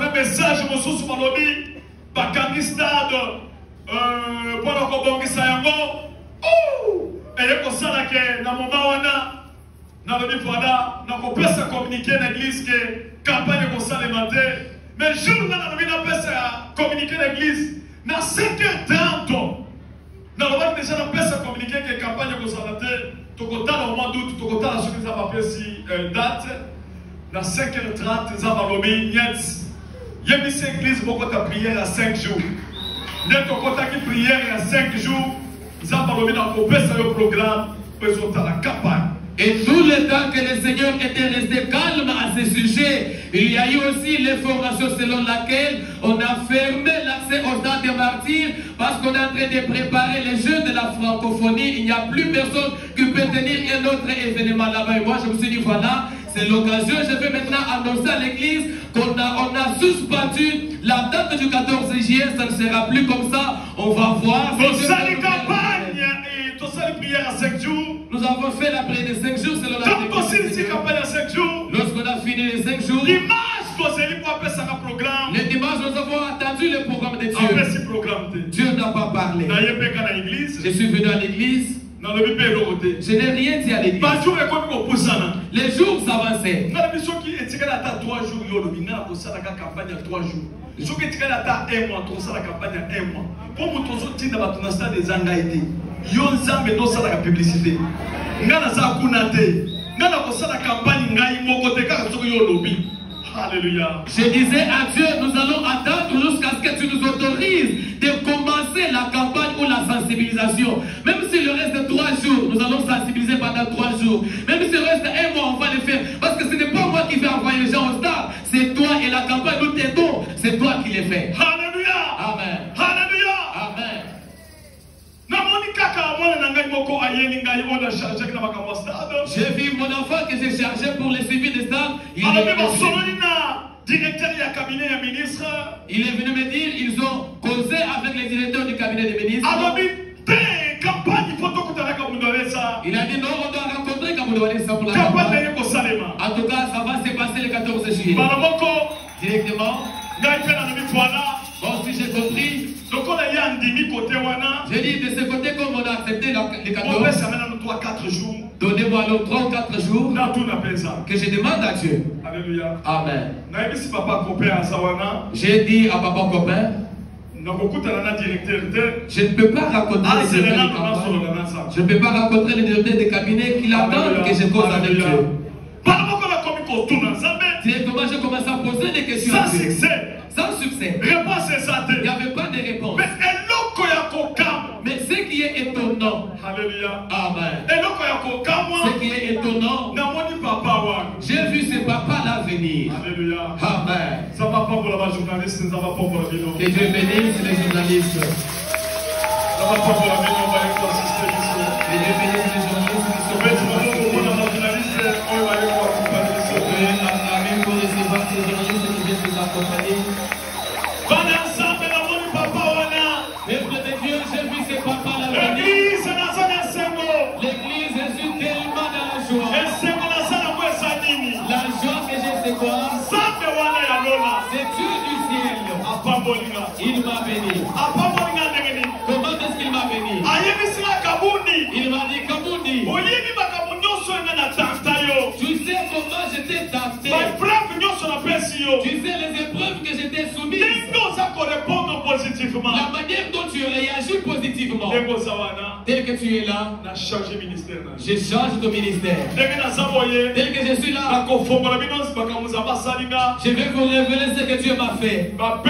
un message mosusu malobi bakangi stade mpona kobongisa yango eye kosala ke na moma wana nalobi voilà nakopesa communiqué na église ke campagne ekosalema te mais jour nga nalobi napesa communiqué na église na 5h30 nalobaki déjà napesa communiqué ke campagne ekosala te tokotala au mois d'août tokotala soki eza bapesi date na 5h30 eza balobi nyet yebisi église bokota prière à 5 jours nde tokotaki prière ya 5 jours eza balobi na kopesa yo programme po ezotala campagne. Et tout le temps que le Seigneur était resté calme à ce sujet, il y a eu aussi l'information selon laquelle on a fermé l'accès aux stades des martyrs parce qu'on est en train de préparer les Jeux de la francophonie. Il n'y a plus personne qui peut tenir un autre événement là-bas. Et moi, je me suis dit, voilà, c'est l'occasion. Je vais maintenant annoncer à l'église qu'on a suspendu la date du 14 juillet. Ça ne sera plus comme ça. On va voir. Prière à 5 jours. Nous avons fait la prière de 5 jours selon la campagne à 5 jours. Lorsqu'on a fini les 5 jours, le dimanche, nous avons attendu le programme de Dieu. Dieu n'a pas parlé. Je suis venu à l'église. Je n'ai rien dit à l'église. Les jours s'avançaient. Alléluia. Je disais à Dieu, nous allons attendre jusqu'à ce que tu nous autorises de commencer la campagne ou la sensibilisation. Même s'il le reste de 3 jours, nous allons sensibiliser pendant 3 jours. Même s'il reste 1 mois, on va le faire. Parce que ce n'est pas moi qui vais envoyer les gens au stade. C'est toi et la campagne, nous t'aidons. C'est toi qui les fais. Alléluia. Amen. Alléluia. Amen. J'ai vu mon enfant que j'ai chargé pour le suivi des stades. Il est venu me dire, ils ont causé avec les directeurs du cabinet des ministres. Il a dit non, on doit rencontrer Kamoudouanesa pour la campagne. En tout cas, ça va se passer le 14 juillet. Directement. Bon, si j'ai compris. J'ai dit de ce côté, comme on a accepté les 14 jours. Donnez-moi alors 3 ou 4 jours que je demande à Dieu. Alléluia. Amen. J'ai dit à papa copain, je ne peux pas rencontrer les directeurs de campagne. Je ne peux pas rencontrer les directeurs de cabinet qui l'attendent que je cause avec Dieu. Directement, j'ai commencé à poser des questions. Sans succès. Sans succès. Réponse exacte. Il n'y avait pas de réponse. Mais ce qui est étonnant. Alléluia. Amen. Ce qui est étonnant. J'ai vu ce papa-là venir. Alléluia. Amen. Ça va pas pour la journaliste, ça va pas pour la vidéo. Que Dieu bénisse les journalistes. Ça va pas pour la vidéo, on va consister ici. Que Dieu bénisse les journalistes. Amen pour recevoir ces journalistes qui viennent nous accompagner. Peuple de Dieu, j'ai vu ce papa-là venir. L'église, je suis tellement dans la joie. La joie que j'ai, c'est quoi? C'est Dieu du ciel. Il m'a béni. Comment est-ce qu'il m'a béni? Il m'a dit, Kabundi, tu sais comment j'étais tenté. Tu sais les épreuves que j'étais soumise. La manière dont tu réagis positivement. Tel que tu es là, je change ton ministère. Tel que je suis là, je vais vous révéler ce que Dieu m'a fait. Il m'a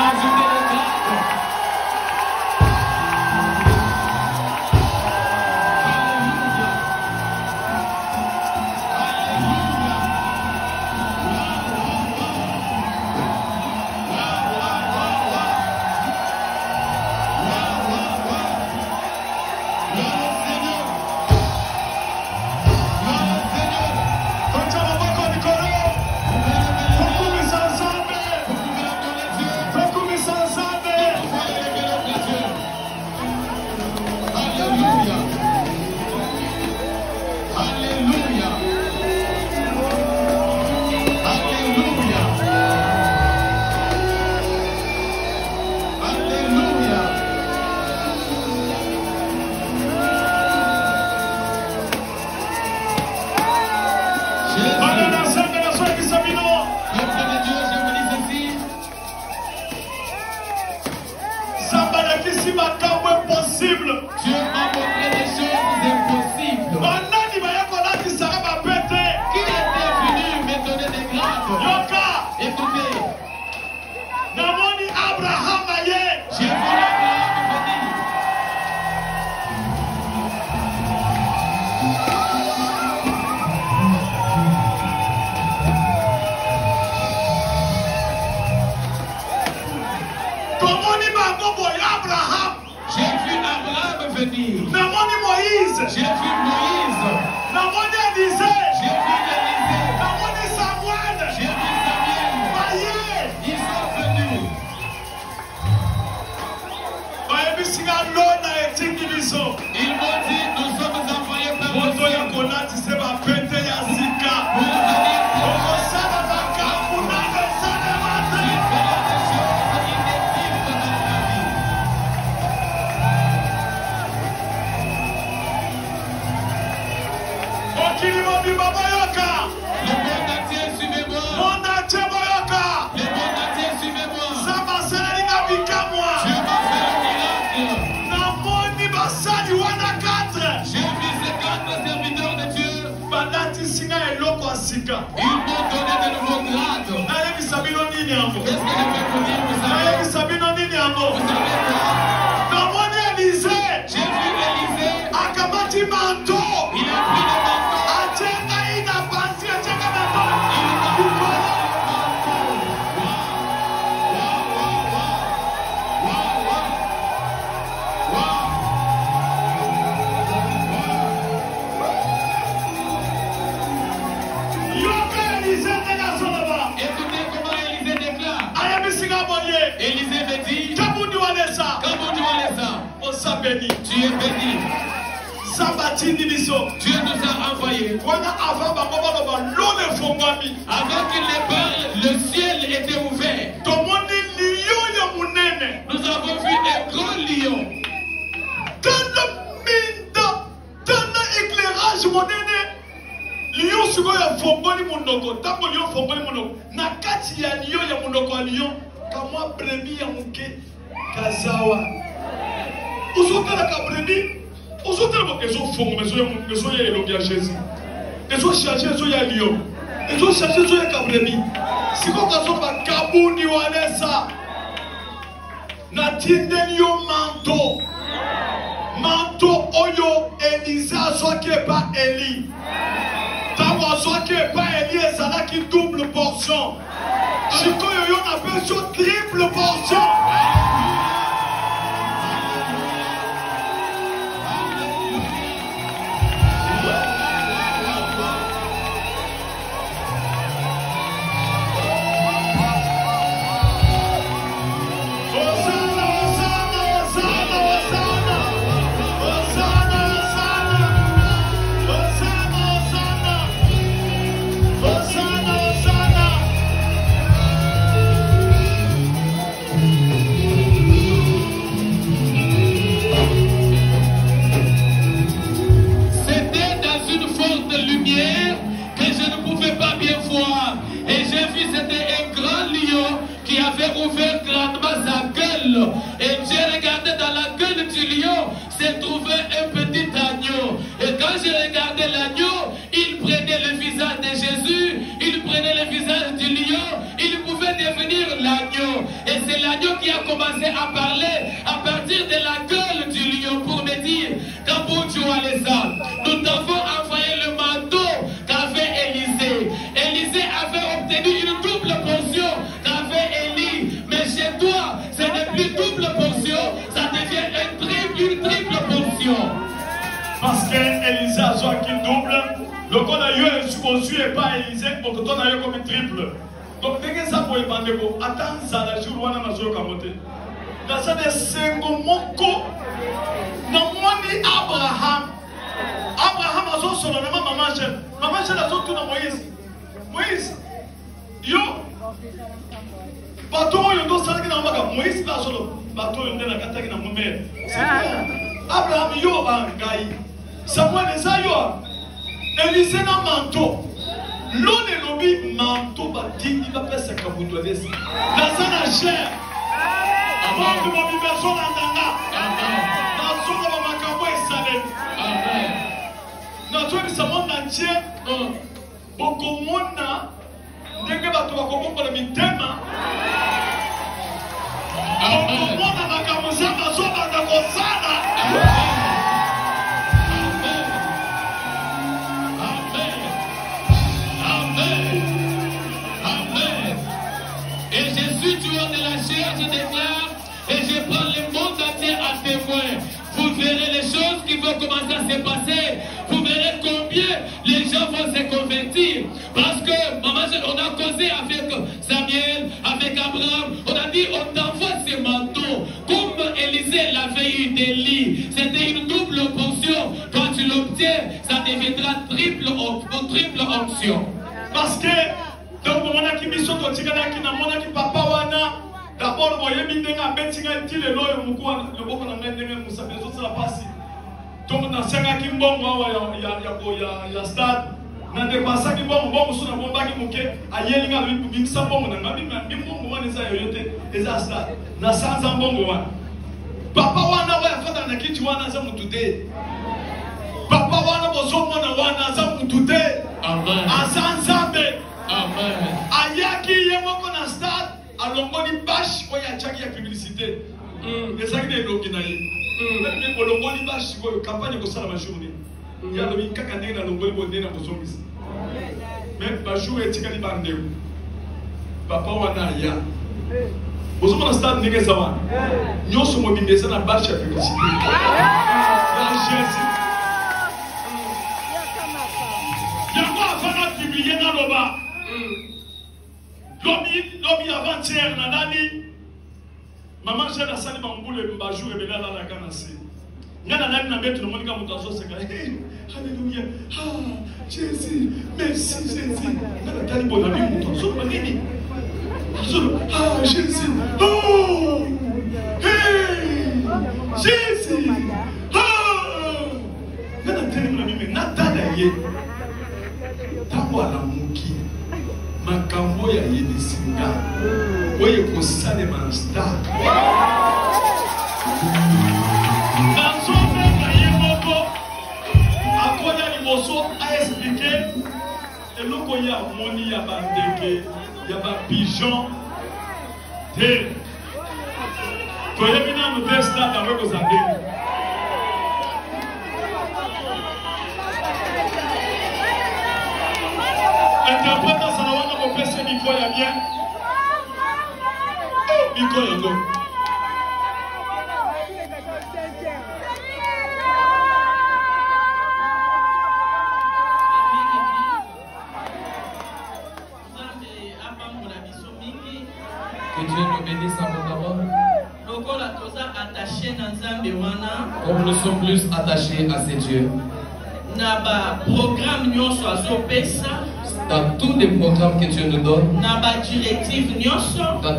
ajouté le grade. Écoutez. Namoni Abraham aye. J'ai vu Abraham venir. Tomoni bango boy Abraham. J'ai vu Abraham venir. Namoni Moïse. J'ai vu Moïse. Namoni Élisée. J'ai vu Élisée. Namoni Samuel. J'ai vu Samuel. Aye. Ils sont venus. Bayebisinga lona etindi biso. Ils m'ont dit, nous sommes envoyés par Moto Dieu ya konati se ba pete ya sika. pour venir pour Okosala makambo na esala mate. faire des choses inutiles dans notre vie. Mokili mobimba boyoka. Le monde entier, suivez-moi. Monde entier boyoka. Le monde entier, suivez-moi. Samba salinga bikamwa. Dieu m'a fait un miracle. Namoni basali wana 4. J'ai vu ces 4 serviteurs de Dieu. Balatisinga eloko ya sika. Ils m'ont donné de nouveaux grades. Nayebisa bino nini yango? Qu'est-ce que je vais vous dire, vous savez? Nayebisa bino nini yango? Vous savez quoi? Namoni Élisée. J'ai vu Élisée. Akamati manto. Il a pris le manteau. Atienga ina pasi atienga manto. Yoka Élisée tena soloba. Écoutez comment Élisée déclare. Ayebisika boye. Élisée me dit, Kabundi walesa. comment tu vois ça? Osa béni. Tu es béni. Samba tindi biso. Dieu nous a envoyés. Wana avant bango baloba lone fongwami. Avant qu'il les parle, le ciel était ouvert. Tomoni lion ya munene. Nous avons vu un grand lion. Tana minda. Tana éclairage monene. Lion sikoyo ya fongoli munoko. Tango lion fongoli munoko. Na kati ya lion ya munoko ya lion. Kamwa bremi ya muke. Kazawa. Uzotala ka bremi. Uzotala mo ezo fongo mezo ya elongi ya Jésus. Ezo charger ezo ya lion. Ezo charger ezo ya ka bremi. Siko kazo ba kabundi walesa. Na tindeli yo manto. Manto oyo Elisa azwaki epa Eli. Tango azwaki epa Eli ezalaki double portion. Sikoyo yo na peso triple portion. Ouvert grandement sa gueule et j'ai regardé dans la gueule du lion s'est trouvé un petit agneau et quand j'ai regardé l'agneau il prenait le visage de Jésus, il prenait le visage du lion, il pouvait devenir l'agneau et c'est l'agneau qui a commencé à parler à partir de la gueule du lion pour me dire Kaboutu Alessa, nous t'avons envoyé le manteau qu'avait Élisée. Élisée avait obtenu une double portion qu'avait Élie. Mais chez toi, ce n'est plus double portion, ça devient une triple portion. Parce que Élisée a joué qui double, le corps d'ailleurs est supposé et pas Élisée, pour que ton ailleurs comme une triple. Donc, dès que ça pour épander, attends ça, la jour où on a joué comme côté. Dans ça, des 5 moko, dans mon Abraham. Abraham a joué sur le nom de maman chef. Maman chef a joué tout dans Moïse. Moïse, yo. Bateau yo do sala kina maka Moïse la solo bateau yo ndela kata kina mumere Abraham yo bangai Samuel eza yo Élisée na manteau l'on est lobi manteau batini ba pesa kabuto desi na sana cher avant que mon version n'entenda na solo ba makambo esale na toi ni sa monde entier bokomona ndenge bato bakobokola mitema okomona makambo nzambe azobanda kosala. Et je suis tueur de la chair, je déclare, et je prends le monde entier à témoin. Vous verrez les choses qui vont commencer à se passer. Vous verrez combien les gens vont se convertir. Parce que, maman, on a causé avec Samuel, avec Abraham. On a dit, on t'envoie ces manteaux. Comme Élisée l'avait eu d'Élie. C'était une double portion. Quand tu l'obtiens, ça deviendra triple onction. Parce que, donc, on a qui mission de Tiganaki, on a qui papa wana. D'abord, on y a mis des gens qui ont été le loyer, le beaucoup on a mis des gens qui sont la passe. Donc, dans ce cas, il y a stade. Dans des passages qui vont sur la bombe qui mouke, aïe, il y a une sambo, on a mis un bon les ayote, les stade. Dans 100 ans, bon, papa wana wa fait dans la kitchen wana za mutude. Papa wana bozo mona wana za mutude. Amen. Azanzambe. Amen. Ayaki yemoko na stade. Alongoni bâche pour y achaki la publicité. Les amis de l'Okinaï. Mais Olongoni bâche pour la campagne de la journée. Il y a le Mikakane dans l'Ongoli Bodé dans vos zombies. Mais Bajou et Tikali Bandeu. Papa Wana ya. Vous avez un stade de Négazawa. Nous sommes mobilisés dans la bâche à la publicité. La Jésus. Il y a quoi à faire publier dans le bas? L'homme avant-hier, Nanani, maman, j'ai la salle de Mamboule, Mbajou et Béla la Kanase. Nanani n'a bête le monde comme Mutazo, c'est alléluia. Ah, Jésus, merci Jésus. Nanani, bon ami, Mutazo, Manini. Ah, Jésus. Oh, hey, Jésus. Ah, Nanani, mais Nathalie, Tawa la Mouki. Makambo ya yebisinga oye kosalema star nazomeka ye moko akoya liboso aexplike eloko ya moni ya bandeke ya bapigeon te toyebi nanu te stade yango ekozandeni. Interprète ça va nous passer micro ya bien. Micro ya go. Que Dieu nous bénisse abondamment. Comme nous sommes plus attachés à ces dieux. Dans tous les programmes que Dieu nous donne, dans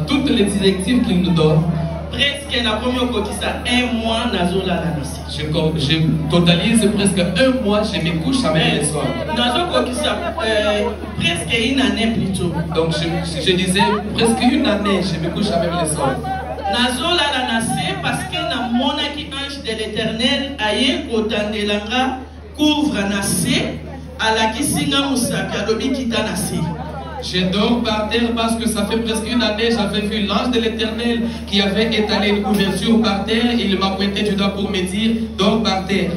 toutes les directives qu'il nous donne, presque na komi okokisa 1 mois nazola na nasi. Je totalise presque 1 mois, je me couche avec les soirs. Nazokokisa presque une année plutôt. Donc je disais presque une année, je me couche avec les soirs. Nazola la nasi parce que na monaki ange de l'Éternel aye kotandelanga couvre nasi alakisinga musaka lobi kita nasi. Je dors par terre parce que ça fait presque une année, j'avais vu l'ange de l'Éternel qui avait étalé une couverture par terre. Il m'a pointé du doigt pour me dire, dors par terre.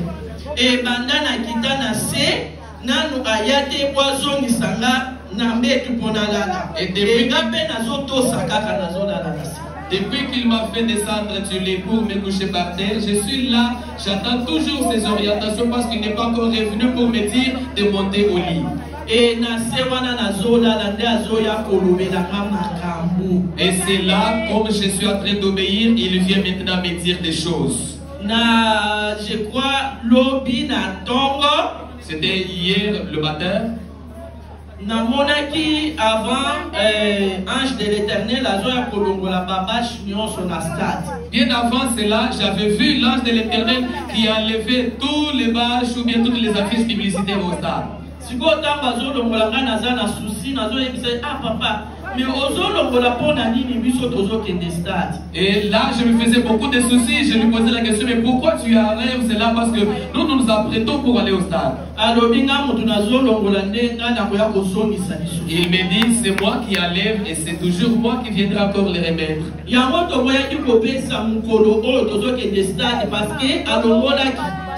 Et bandana kitana se nanu ayate boison nisanga nambetu ponalala. Et depuis qu'il m'a fait descendre du lit pour me coucher par terre, je suis là, j'attends toujours ses orientations parce qu'il n'est pas encore revenu pour me dire de monter au lit. Et c'est là, comme je suis en train d'obéir, il vient maintenant me dire des choses. Je crois, lobby na tongo. C'était hier le matin. Namonaki avant ange de l'Éternel azoya kolongola babache nyonso na stade. Bien avant cela, j'avais vu l'ange de l'Éternel qui a enlevé tous les bâches ou bien toutes les affiches publicitaires au stade. Siko tamba zo longola nga naza na souci nazo yebisa ah papa Mais ozolongola pona nini biso tozokende stade. Et là, je me faisais beaucoup de soucis. Je lui posais la question, mais pourquoi tu arrives? C'est là parce que nous nous apprêtons pour aller au stade. Il me dit, c'est moi qui enlève et c'est toujours moi qui viendrai encore les remettre.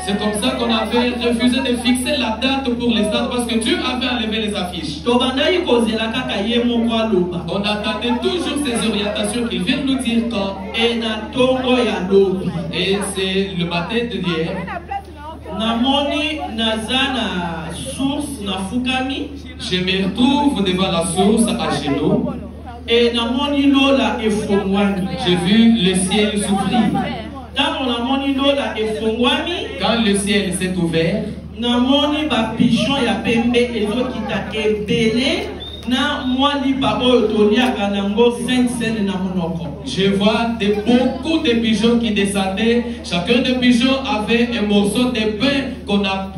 C'est comme ça qu'on avait refusé de fixer la date pour les stades parce que Dieu avait enlevé les affiches. On attendait toujours ces orientations qu'il vient nous dire quand. Et c'est le matin de hier. Je me retrouve devant la source à genoux. Et j'ai vu le ciel s'ouvrir. Quand le ciel s'est ouvert, je vois beaucoup de pigeons qui descendaient. Chacun des pigeons avait un morceau de pain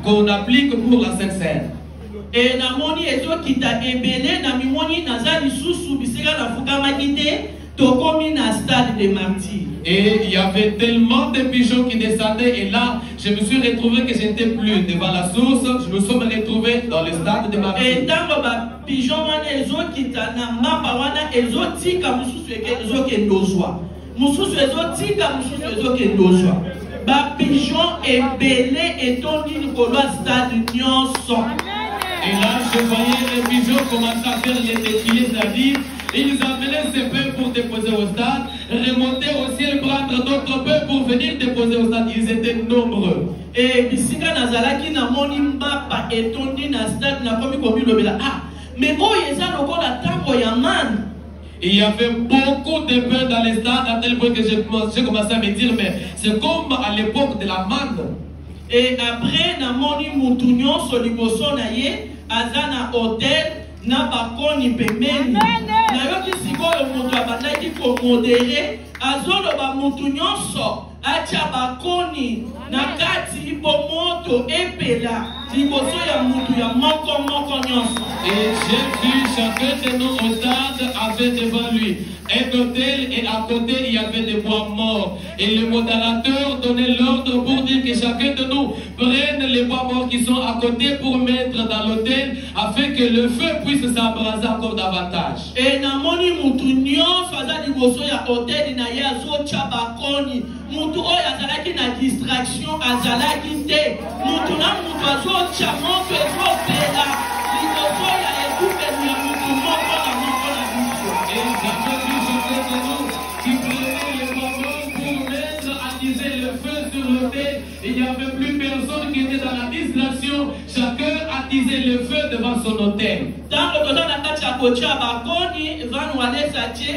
qu'on applique pour la Sainte Seine. Et namoni ezokita ebele na mimoni nazali susu bisika na fukamakite tokomi na stade de martyrs. Et il y avait tellement de pigeons qui descendaient et là je me suis retrouvé que j'étais plus devant la source, je me suis retrouvé dans le stade de martyrs. Et tango ba pigeon wana ezokita na mapa wana ezotika mususu ezokendozwa. Mususu ezotika mususu ezokendozwa. Ba pigeon ebele etondi likolo stade nyonso. Et là, je voyais les pigeons commencer à faire les défilés, c'est-à-dire, ils amenaient ces pains pour déposer au stade, remonter au ciel, prendre d'autres pains pour venir déposer au stade. Ils étaient nombreux. Et bisika nazalaki na moni mbapa etondi na stade na komi komi lobela. Ah, mais oh yeza lokola tango ya man. Il y avait beaucoup de pains dans les stades à tel point que j'ai commencé à me dire, mais c'est comme à l'époque de la manne. Et après, na moni mutunyo soliboso na ye, azana hôtel, na bakoni pembeni. Na yoki sikoyo mutu abandaki ko modéré, azolo ba mutunyo so, acha bakoni, na kati ipo moto epela, liboso ya mutu ya moko nyonso. Et j'ai vu chacun de nous au stade avait devant lui un hôtel et à côté il y avait des bois morts. Et le modérateur donnait l'ordre pour dire que chacun de nous prenne les bois morts qui sont à côté pour mettre dans l'hôtel afin que le feu puisse s'embraser encore davantage. Et na moni mutu nyonso azali liboso ya hôtel na ye azocha bakoni. Mutu oyo azalaki na distraction azalaki te. Mutu na mutu azocha moto ezopela. Liboso ya ekupelu ya mutu moko na biso. Et j'avais vu chacun de nous qui prenait les bois morts pour mettre, attiser le feu sur l'hôtel. Il n'y avait plus personne qui était dans la distraction. Chacun attisait le feu devant son hôtel. Tango toza na kati ya kocha bakoni vanu alesa tie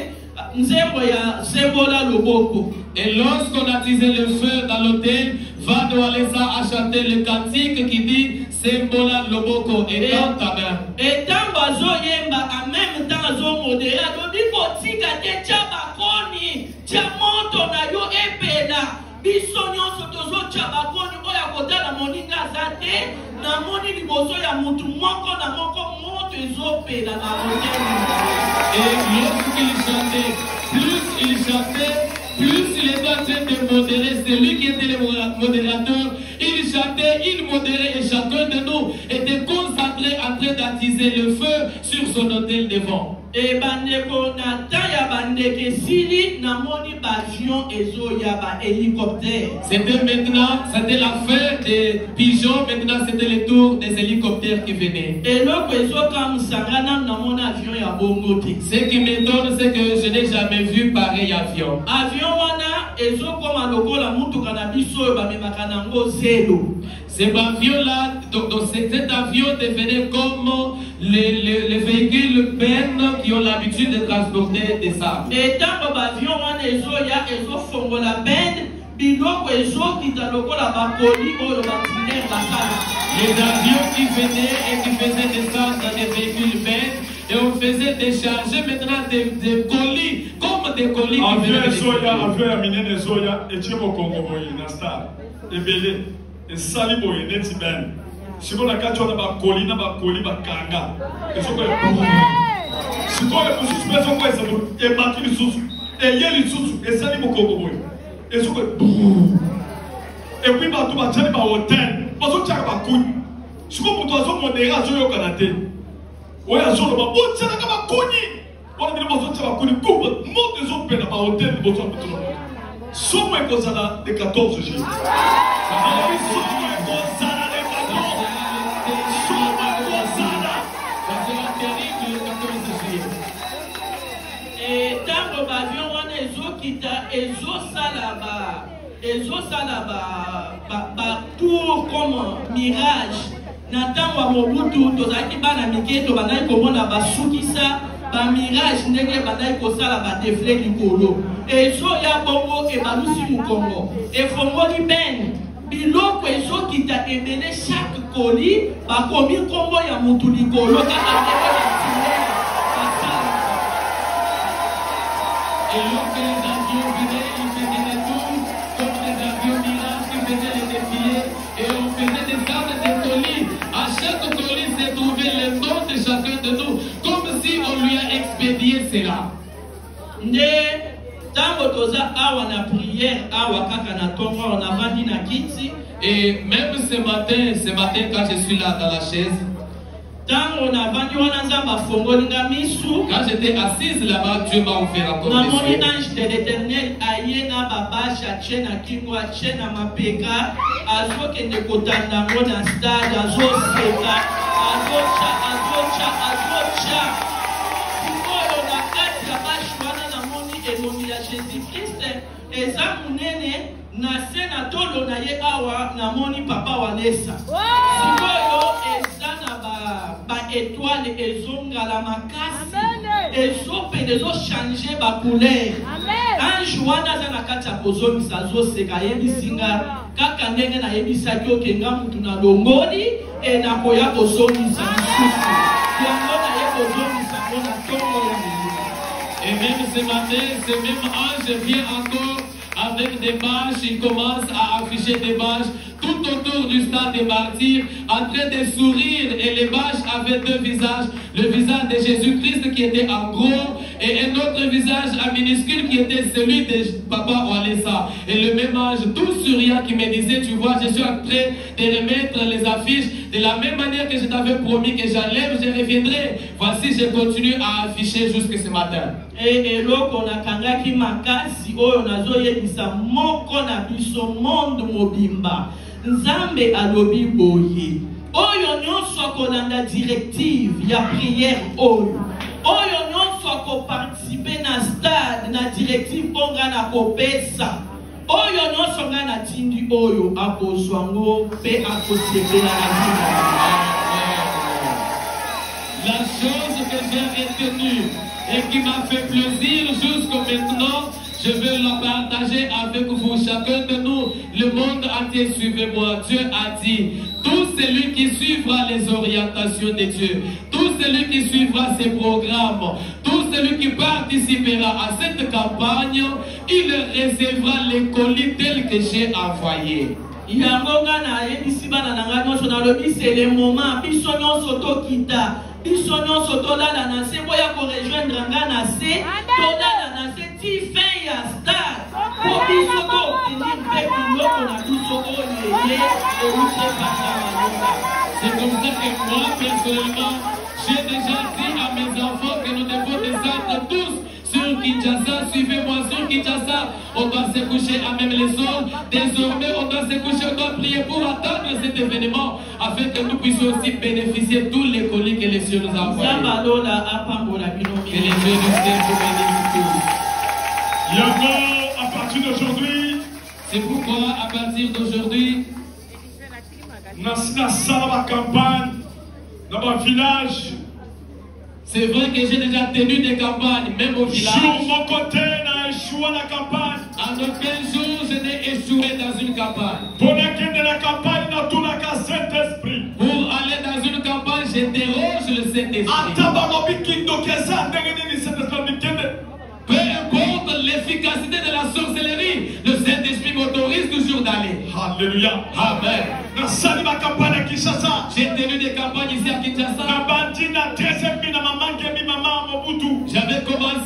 nzembo ya sembola loboko. Et lorsqu'on attisait le feu dans l'hôtel, Vano Alessa a chanté le cantique qui dit Sembola Loboko et dans ta main. Et tango azo yemba en même temps azo modéra dodi kotika te tia bakoni tia moto na yo epela biso nyonso tozo tia bakoni oya kotala moninga azate na moni liboso ya mutu moko na moko moto ezopela na hôtel. Et lorsqu'il chantait, plus il était en train de modérer, c'est lui qui était le modérateur. Il chantait, il modérait et chacun de nous était concentré en train d'attiser le feu sur son hôtel devant. Et bandeko na taya bandeke sili na moni bavion ezo ya ba hélicoptère. C'était la fin des pigeons, maintenant c'était le tour des hélicoptères qui venaient. Et loko ezo kam sangana na mon avion ya bongote. Ce qui m'étonne, c'est que je n'ai jamais vu pareil avion. Avion wana ezo koma lokola mutu kana biso ba memaka nango zelo. Cet avion-là, cet avion devenait comme les véhicules bennes qui ont l'habitude de transporter des sables. Et tant que l'avion ezo ya ezo fongola ben biloko ezo kita lokola bakoli oyo batiner basala. Les avions qui venaient et qui faisaient descendre dans des véhicules bennes et on faisait décharger maintenant des colis comme des colis. Avion ya minene ezoya etiemo Congo boye na star ebele. Et sali boye neti ben. Si vous la kati on a bakoli na bakoli bakanga. Et ce que sikoyo mosusu mpe ezokwesa emaki lisusu eye lisusu esali mokongo boye ezokoye epui bato batiali bahotel bazotiaka bakuni siko moto azomodere azoyokana te oyo azoloba botialaka bakuni wana bino bazotia bakuni moto ezopena bahotel liboso ya moto somo ekozala de 14 jours somo ekozala de 14 somo ekozala ntango bavion wana ezokita ezosala batour comme mirage na ntango ya mobutu tozalaki bana mike tobandaki komona basukisa bamirage ndenge bandaki kosala badefle likolo ezoya bongo ebalusi mokongo efongoli bene biloko ezokita ebele chaque koli bakomi nkombo ya mutu likolo kaka et lorsque les avions venaient, ils faisaient des tours, comme les avions Mirage qui faisaient les défilés, et on faisait des arbres de colis. À chaque colis se trouvait le nom de chacun de nous, comme si on lui a expédié cela. Tango toza awa na prière awa kaka na tongo on a vandi na kiti. Et même ce matin quand je suis là dans la chaise, tango na vandi wana nzamba fongoli nga misu. Quand j'étais assise là-bas, Dieu m'a ouvert encore na les moni yeux. ange de l'éternel aye na babasha tche na kingo tche na mapeka azokende kotanda ngo na stade azoseka azocha sikoyo na kati ya bashi wana na moni elongi ya jésus christ eza monene na se na tolo na ye awa na moni papa walesa sikoyo eza na baétoile ezongala makasi ezopende ezochange bacouleur ange wana aza na kati ya kozongisa azoseka ayebisinga kaka ndenge nayebisaki okenga mutu na longoli nakoya kozongisa lisusu yango naye kozongisa ngo na ntongo ya motu. Et même ce matin, ce même ange vient encore avec des bâches, il commence à afficher des bâches tout autour du stade des martyrs, en train de sourire, et les bâches avaient deux visages, le visage de Jésus-Christ qui était en gros, et un autre visage en minuscule qui était celui de Papa Walesa. Et le même ange tout souriant qui me disait, tu vois, je suis en train de remettre les affiches, de la même manière que je t'avais promis que j'enlève, je reviendrai. Voici, je continue à afficher jusqu'à ce matin. Et eloko nakangaki makasi oyo nazoyebisa moko na biso monde mobimba nzambe alobi boye oyo nyonso akolanda directive ya prière oyo nyonso akoparticipe na stade na directive onga na kopesa oyo nyonso nga na tindi oyo akozwa ngo mpe akosepela na ntina. La chose que j'ai retenue et qui m'a fait plaisir jusqu'à maintenant, je veux la partager avec vous, chacun de nous, le monde entier, suivez-moi. Dieu a dit, tout celui qui suivra les orientations de Dieu, tout celui qui suivra ses programmes, tout celui qui participera à cette campagne, il recevra les colis tels que j'ai envoyés. yango nga na yebisi bana na nga nyonso nalobi c'est le moment biso nyonso tokita biso nyonso tolala na se boya korejoindre nga na se tolala na se ti fin ya stade po biso toobtenir mpe biloko na biso oyo eye euti epasa malonga. C'est comme ça que moi personnellement j'ai déjà dit à mes enfants que nous devons descendre tous sur Kinshasa. Suivez-moi sur Kinshasa. On doit se coucher à même les sols. Désormais, on doit se coucher, on doit prier pour attendre cet événement afin que nous puissions aussi bénéficier de tous les colis que les cieux nous ont envoyés. Que les cieux nous ciel vous bénissent tous. Yango, à partir d'aujourd'hui, c'est pourquoi à partir d'aujourd'hui, na sala ba campagne, dans mon village. C'est vrai que j'ai déjà tenu des campagnes, même au village. Sur mon côté, n'a échoué la campagne. En aucun jour, je n'ai échoué dans une campagne. Pour laquelle de la campagne, dans tout le cas, Saint-Esprit. Pour aller dans une campagne, j'interroge le Saint-Esprit. Peu importe l'efficacité de la sorcellerie, le Saint-Esprit m'autorise toujours d'aller. Alléluia. Amen. J'ai tenu des campagnes ici à Kinshasa.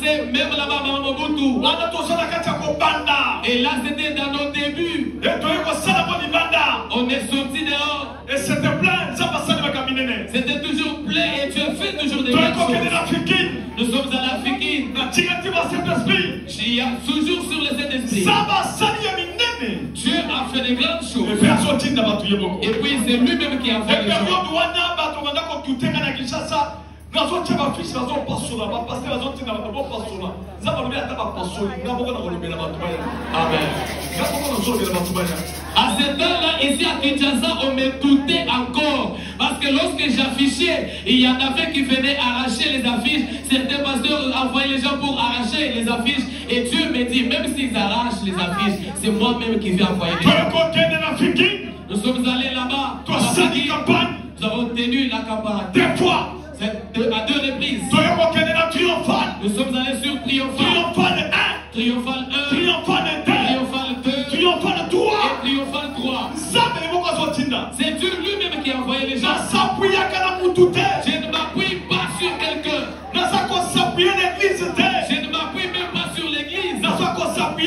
commencé même là-bas à Mobutu. Et là, c'était dans nos débuts. On est sorti dehors. Et c'était plein. C'était toujours plein et tu as fait toujours des grandes choses. Nous sommes à l'Afrique. Il y a toujours sur le Saint-Esprit. Dieu a fait des grandes choses. Et puis c'est lui-même qui a fait les choses. Amen. À ce temps-là, ici à Kinshasa, on me doutait encore. Parce que lorsque j'affichais, il y en avait qui venaient arracher les affiches. Certains pasteurs envoyaient les gens pour arracher les affiches. Et Dieu me dit, même s'ils arrachent les affiches, c'est moi-même qui vais envoyer les affiches. Nous sommes allés là-bas. Nous avons tenu la campagne. 2 fois. À 2 reprises. Nous sommes allés sur Triomphal. Triomphal 1. Triomphal 2. Triomphal 2. Triomphal 3. Et Triomphal 3. C'est Dieu lui-même qui a envoyé les gens. Je ne m'appuie pas sur quelqu'un. Je ne m'appuie même pas sur l'église. Je m'appuie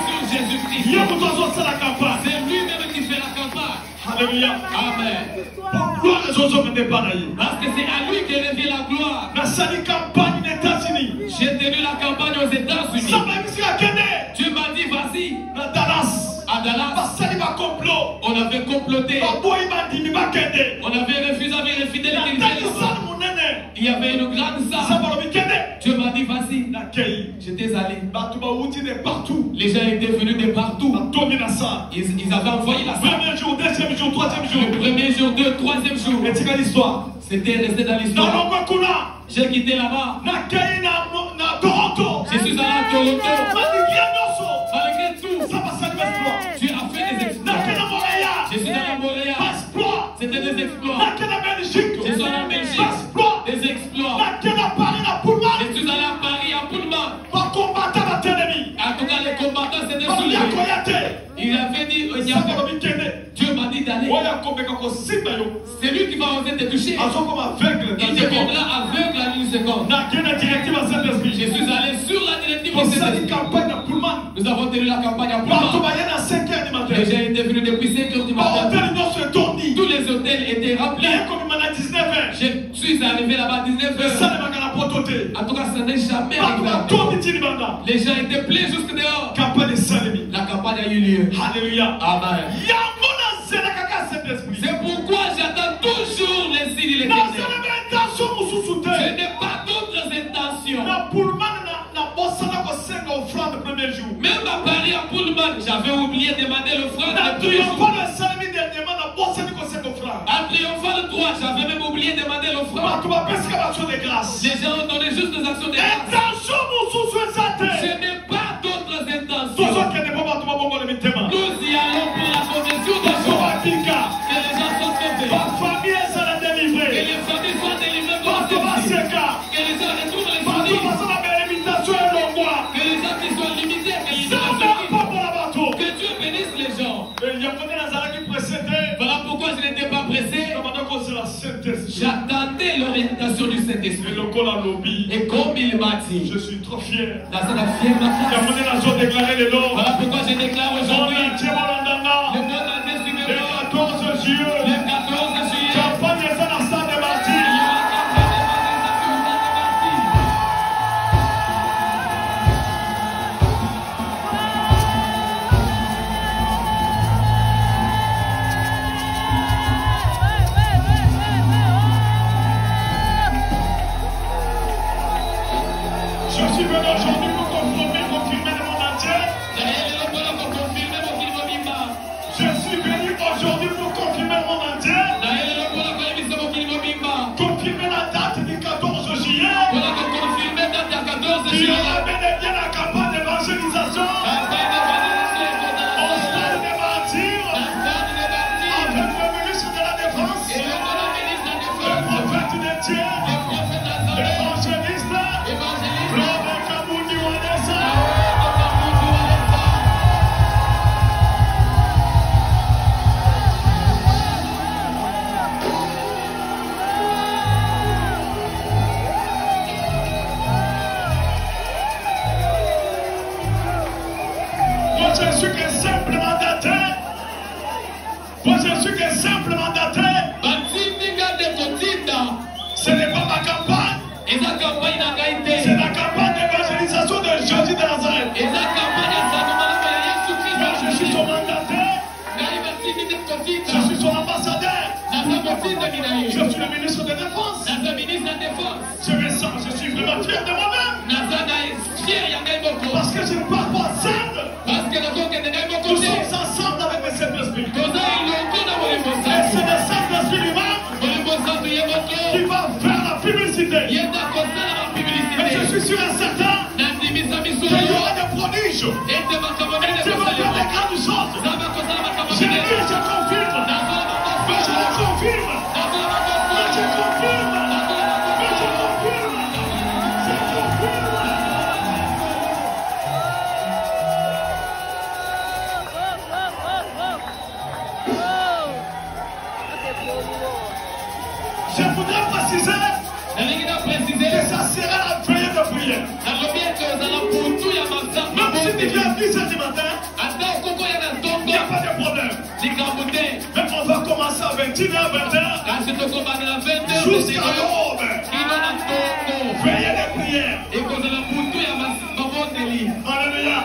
sur Jésus-Christ. C'est lui-même qui fait la campagne. Alléluia. Amen. Parce que c'est à lui que revient la gloire. J'ai tenu la campagne aux États-Unis. Dieu m'a dit, vas-y. À Dallas, on avait comploté. On avait refusé avec les fidèles. Il y avait une grande salle. Dieu m'a dit, vas-y. J'étais allé. Les gens étaient venus de partout. Ils avaient envoyé la salle. Premier jour, deuxième jour, troisième jour. Le premier jour, troisième jour. Et tu as l'histoire. C'était resté dans l'histoire. J'ai quitté là-bas. Je suis allé à Toronto. Malgré tout, Dieu a fait des exploits. Je suis allé à Montréal. C'était des exploits. Je suis allé en Belgique. Des exploits. Je suis allé à Paris, à Pullman. En tout cas, les combattants s'étaient soulevés. Il avait dit, Dieu m'a dit d'aller. C'est lui qui va oser te toucher. Il te rendra aveugle en une seconde. Je suis allé sur la directive du Saint-Esprit. Nous avons tenu la campagne à Pullman. Les gens étaient venus depuis 5 heures du matin. Tous les hôtels étaient remplis. Je suis arrivé là-bas à 19h. En tout cas, ça n'est jamais arrivé. Les gens étaient pleins jusque dehors. La campagne a eu lieu. Alléluia. Amen. C'est pourquoi j'attends toujours les signes et les ténèbres. Je n'ai pas d'autres intentions. Même à Paris, à Pullman, j'avais oublié de demander l'offrande. À Triomphal 3, j'avais même oublié de demander l'offrande. Les gens ont donné juste des actions de grâce. Je n'ai pas d'autres intentions. Nous y allons pour la conversion des gens. Que les gens soient sauvés. Que les familles soient délivrées de la que les gens retrouvent les familles. Que les gens qui soient limités, que Dieu bénisse les gens. Voilà pourquoi je n'étais pas pressé. J'attendais l'orientation du Saint-Esprit. Et comme il m'a dit, je suis trop fier. Dans cette fière voilà pourquoi je déclare aujourd'hui le monde entier suivant le 14 juillet. Campagne de Saint de Martyr. Je suis venu aujourd'hui pour confirmer le monde entier. Je suis venu aujourd'hui pour confirmer le monde entier. Confirmer la date du 14 juillet. Il y aura bel et bien la campagne d'évangélisation. Au stade de Martyr. Avec le ministre de la Défense. Le prophète de Dieu. L'évangéliste. Robert Kabouni Wanessa. je ne suis qu'un simple mandataire. Moi, je ne suis qu'un simple mandataire. Ce n'est pas ma campagne. C'est la campagne d'évangélisation de Jésus de Nazareth. Moi, je suis son mandataire. Je suis son ambassadeur. Je suis le ministre de Défense. Je me sens, je suis vraiment fier de moi-même. Parce que je ne pars pas seul. Nous sommes ensemble avec le Saint-Esprit. Et c'est le Saint-Esprit lui-même qui va faire la publicité. Et je suis sûr et certain qu'il y aura des prodiges. Et Dieu va faire des grandes choses. Je le dis, je confirme. Mais je le confirme. Mais je confirme. Mais je confirme. Je confirme. Je voudrais préciser que ça sera la veille de prière. Même si tu viens à 10h du matin, il n'y a pas de problème. Mais on va commencer à 21h, 20h, jusqu'à l'aube. Veillez de prière. Alléluia.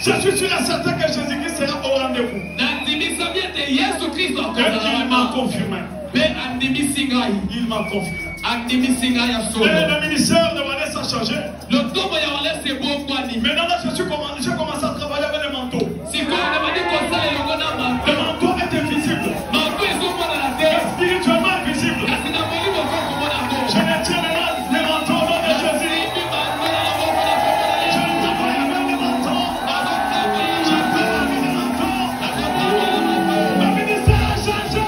Je suis sûr et certain que Jésus-Christ sera au rendez-vous. Et il m'a confirmé. Il m'a confirmé. Et le ministère de Valais a changé. Maintenant, j'ai commencé à travailler avec les manteaux. Le manteau est invisible. Mais spirituellement invisible. Je les tiens maintenant, les manteaux au nom de Jésus. Je travaille avec les manteaux. Je travaille avec les manteaux. Le ministère a changé.